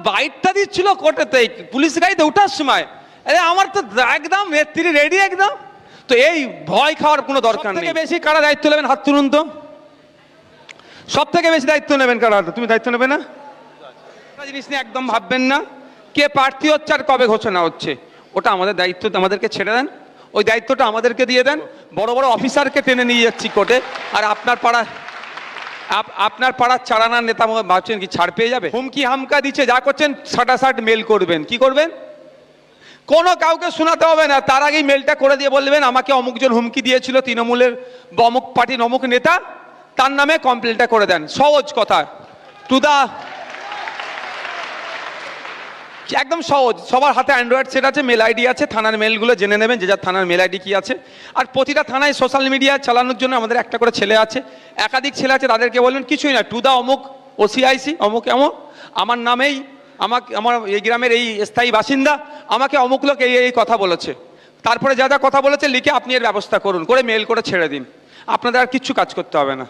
বাইকটা দিচ্ছিল কোর্টেতে পুলিশ গাড়িতে ওঠার সময়, আরে আমার তো একদম নেত্রী রেডি একদম। তো এই ভয় খাওয়ার কোনো দরকার নেই। বেশি কারা দায়িত্ব নেবেন হাত তুলুন তো। সব থেকে বেশি দায়িত্ব নেবেন কারা? তুমি দায়িত্ব নেবে না? জিনিস নিয়ে একদম ভাববেন না কে প্রার্থী হচ্ছে আর কবে ঘোষণা হচ্ছে, ওটা আমাদের দায়িত্ব, আমাদেরকে ছেড়ে দেন। ওই দায়িত্বটা আমাদেরকে দিয়ে দেন। বড় বড় অফিসারকে টেনে নিয়ে যাচ্ছি কোর্টে, আর আপনার পাড়ার চারানার নেতা ভাবছেন কি ছাড় পেয়ে যাবে? হুমকি হামকা দিচ্ছে, যা করছেন সাটাসাট মেল করবেন। কি করবেন? কোনো কাউকে শোনাতে হবে না, তার আগেই মেলটা করে দিয়ে বলবেন আমাকে অমুকজন হুমকি দিয়েছিল, তৃণমূলের বা অমুক পার্টির অমুক নেতা, তার নামে কমপ্লেনটা করে দেন। সহজ কথা, টু দা, একদম সহজ। সবার হাতে অ্যান্ড্রয়েড সেট আছে, মেল আইডি আছে, থানার মেলগুলো জেনে নেবেন যে যার থানার মেল আইডি কি আছে। আর প্রতিটা থানায় সোশ্যাল মিডিয়া চালানোর জন্য আমাদের একটা করে ছেলে আছে, একাধিক ছেলে আছে, তাদেরকে বলবেন কিছুই না, টু দা অমুক ওসিআইসি অমুক এমন, আমার নামেই আমার এই গ্রামের এই স্থায়ী বাসিন্দা, আমাকে অমুক লোক এই কথা বলেছে, তারপরে যা যা কথা বলেছে লিখে আপনি এর ব্যবস্থা করুন, করে মেল করে ছেড়ে দিন। আপনাদের আর কিচ্ছু কাজ করতে হবে না,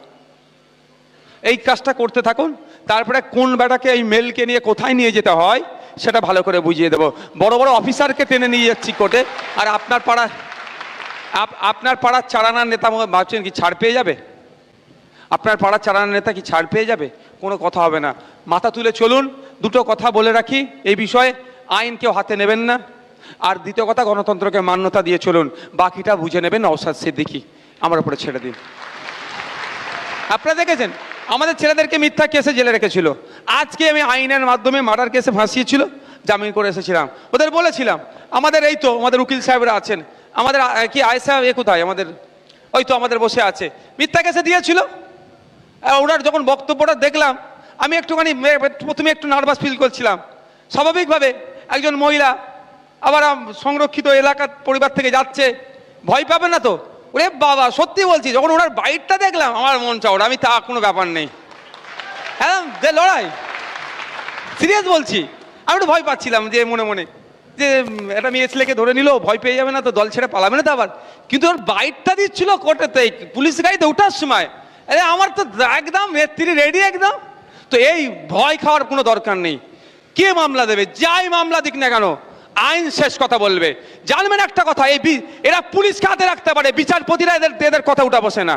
এই কাজটা করতে থাকুন। তারপরে কোন বেটাকে এই মেলকে নিয়ে কোথায় নিয়ে যেতে হয় সেটা ভালো করে বুঝিয়ে দেবো। বড় বড় অফিসারকে টেনে নিয়ে যাচ্ছি কোর্টে, আর আপনার পাড়ার চারানার নেতা ভাবছেন কি ছাড় পেয়ে যাবে? আপনার পাড়ার চারানার নেতা কি ছাড় পেয়ে যাবে? কোনো কথা হবে না, মাথা তুলে চলুন। দুটো কথা বলে রাখি এই বিষয়ে, আইন কেউ হাতে নেবেন না, আর দ্বিতীয় কথা গণতন্ত্রকে মান্যতা দিয়ে চলুন, বাকিটা বুঝে নেবেন নওশাদ সিদ্দিকী, আমার উপরে ছেড়ে দিন। আপনারা দেখেছেন আমাদের ছেলেদেরকে মিথ্যা কেসে জেলে রেখেছিল, আজকে আমি আইনের মাধ্যমে মার্ডার কেসে ফাঁসিয়েছিল, জামিন করে এসেছিলাম। ওদের বলেছিলাম আমাদের এই তো আমাদের উকিল সাহেবরা আছেন, আমাদের কি আয়সা এ কোথায়, আমাদের ওই তো আমাদের বসে আছে, মিথ্যা কেসে দিয়েছিল। ওনার যখন বক্তব্যটা দেখলাম আমি একটুখানি প্রথমে একটু নার্ভাস ফিল করছিলাম। স্বাভাবিকভাবে একজন মহিলা আবার সংরক্ষিত এলাকার পরিবার থেকে যাচ্ছে, ভয় পাবে না তো? ওরে বাবা, সত্যি বলছি, যখন ওনার বাইকটা দেখলাম আমার মন চাওড়া, আমি তা কোনো ব্যাপার নেই, হ্যাঁ যে লড়াই, সিরিয়াস বলছি। আমি একটু ভয় পাচ্ছিলাম যে মনে মনে যে একটা মেয়ে ছেলেকে ধরে নিল, ভয় পেয়ে যাবে না তো, দল ছেড়ে পালাবে না তো আবার। কিন্তু ওর বাইকটা দিচ্ছিল কোর্টেতে পুলিশ গাড়িতে ওঠার সময়, আরে আমার তো একদম নেত্রী রেডি একদম। তো এই ভয় খাওয়ার কোনো দরকার নেই। কে মামলা দেবে, যাই মামলা দিক না কেন, আইন শেষ কথা বলবে। জানবেন একটা কথা, এরা পুলিশকে হাতে রাখতে পারে, বিচারপতিরা এদের কথা উঠা বসে না,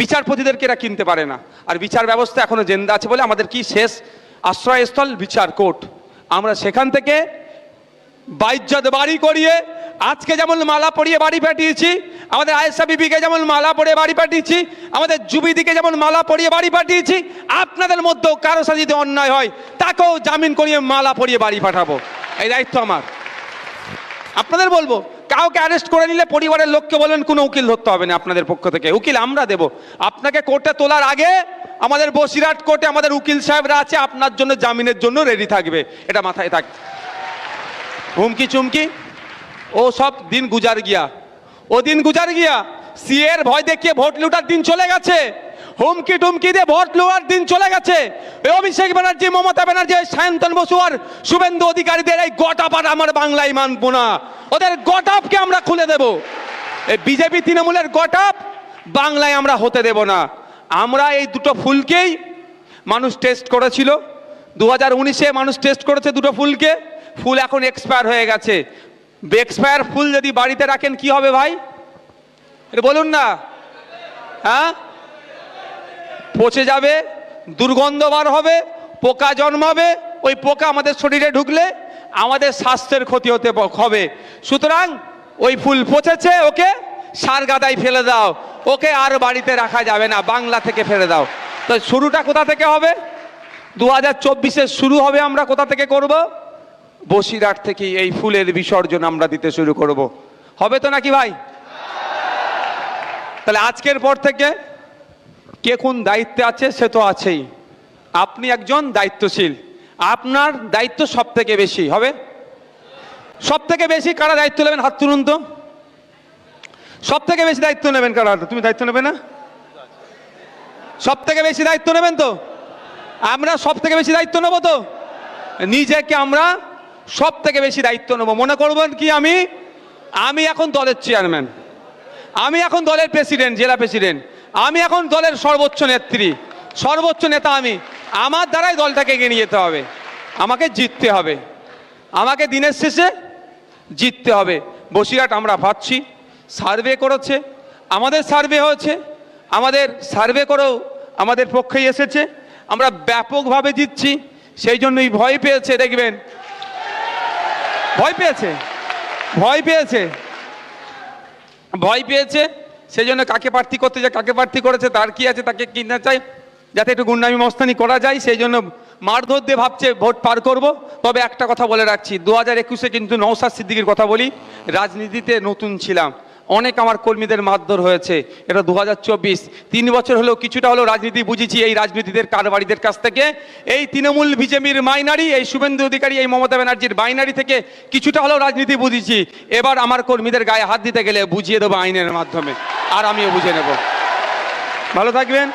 বিচারপতিদেরকে এরা কিনতে পারে না। আর বিচার ব্যবস্থা এখনো জেন্দা আছে বলে আমাদের কি শেষ আশ্রয়স্থল বিচার কোর্ট। আমরা সেখান থেকে বাইজ্জত বাড়ি করিয়ে আজকে যেমন মালা পরিয়ে বাড়ি পাঠিয়েছি, আমাদের আয়েশা বিবিকে যেমন মালা পরিয়ে বাড়ি পাঠিয়েছি, আমাদের যুবিদিকে যেমন মালা পরিয়ে বাড়ি পাঠিয়েছি, আপনাদের মধ্যেও কারো সাথে যদি অন্যায় হয় তাকেও জামিন করিয়ে মালা পরিয়ে বাড়ি পাঠাবো। এই দায়িত্ব আমার। আপনাদের বলবো, কাউকে অ্যারেস্ট করে নিলে পরিবারের লোককে বলবেন কোনো উকিল ধরতে হবে না, আপনাদের পক্ষ থেকে উকিল আমরা দেব। আপনাকে কোর্টে তোলার আগে আমাদের বসিরহাট কোর্টে আমাদের উকিল সাহেবরা আছে, আপনার জন্য জামিনের জন্য রেডি থাকবে, এটা মাথায় থাক। হুমকি চুমকি ও সব দিন গুজার গিয়া, ও দিন গুজার গিয়া। সিএর ভয় দেখিয়ে ভোট লুটার দিন চলে গেছে, হুমকি টুমকি দিয়ে ভোট লুটার দিন চলে গেছে। অভিষেক ব্যানার্জি, মমতা ব্যানার্জি, সায়ন্তন বসু আর শুভেন্দু অধিকারীদের এই গটাপ আর আমার বাংলায় মানবো না, ওদের গটাপকে আমরা খুলে দেব। এই বিজেপি তৃণমূলের গটাপ বাংলায় আমরা হতে দেব না। আমরা এই দুটো ফুলকেই মানুষ টেস্ট করেছিল 2019-এ, মানুষ টেস্ট করেছে দুটো ফুলকে, ফুল এখন এক্সপায়ার হয়ে গেছে। এক্সপায়ার ফুল যদি বাড়িতে রাখেন কি হবে ভাই, এটা বলুন না? হ্যাঁ, পচে যাবে, দুর্গন্ধ বার হবে, পোকা জন্মাবে, ওই পোকা আমাদের শরীরে ঢুকলে আমাদের স্বাস্থ্যের ক্ষতি হতে হবে। সুতরাং ওই ফুল পচেছে, ওকে সার গাদায় ফেলে দাও, ওকে আর বাড়িতে রাখা যাবে না, বাংলা থেকে ফেলে দাও। তো শুরুটা কোথা থেকে হবে? 2024-এ শুরু হবে। আমরা কোথা থেকে করব? বসিরহাট থেকে এই ফুলের বিসর্জন আমরা দিতে শুরু করব। হবে তো নাকি ভাই? তাহলে আজকের পর থেকে কে কোন দায়িত্বে আছে সে তো আছেই, আপনি একজন দায়িত্বশীল, আপনার দায়িত্ব সব থেকে বেশি হবে। সব থেকে বেশি কারা দায়িত্ব নেবেন হাত তুলুন তো। সব থেকে বেশি দায়িত্ব নেবেন কারা? তুমি দায়িত্ব নেবে না? সব থেকে বেশি দায়িত্ব নেবেন তো? আমরা সব থেকে বেশি দায়িত্ব নেব তো? নিজেকে আমরা সব থেকে বেশি দায়িত্ব নেব। মনে করবেন কি আমি এখন দলের চেয়ারম্যান, আমি এখন দলের প্রেসিডেন্ট, জেলা প্রেসিডেন্ট, আমি এখন দলের সর্বোচ্চ নেত্রী, সর্বোচ্চ নেতা আমি, আমার দ্বারাই দলটাকে এগিয়ে নিয়ে যেতে হবে। আমাকে জিততে হবে, আমাকে দিনের শেষে জিততে হবে। বসিরহাট আমরা ভাবছি, সার্ভে করেছে, আমাদের সার্ভে হয়েছে, আমাদের সার্ভে করেও আমাদের পক্ষেই এসেছে, আমরা ব্যাপকভাবে জিতছি। সেই জন্যই ভয় পেয়েছে, দেখবেন ভয় পেয়েছে, ভয় পেয়েছে, ভয় পেয়েছে। সেই জন্য কাকে প্রার্থী করতে যায়, কাকে প্রার্থী করেছে, তার কি আছে, তাকে কিনা চাই, যাতে একটু গুন্ডামি মস্তানি করা যায়। সেই জন্য মারধর দিয়ে ভাবছে ভোট পার করব। তবে একটা কথা বলে রাখছি, 2021-এ কিন্তু নওশাদ সিদ্দিকীর কথা বলি, রাজনীতিতে নতুন ছিলাম, অনেক আমার কর্মীদের মারধর হয়েছে। এটা 2024, 3 বছর হলেও কিছুটা হলেও রাজনীতি বুঝেছি এই রাজনীতিদের কারবারিদের কাছ থেকে। এই তৃণমূল বিজেপির মাইনারি, এই শুভেন্দু অধিকারী, এই মমতা ব্যানার্জির বাইনারি থেকে কিছুটা হলেও রাজনীতি বুঝেছি। এবার আমার কর্মীদের গায়ে হাত দিতে গেলে বুঝিয়ে দেবো আইনের মাধ্যমে, আর আমিও বুঝে নেব। ভালো থাকবেন।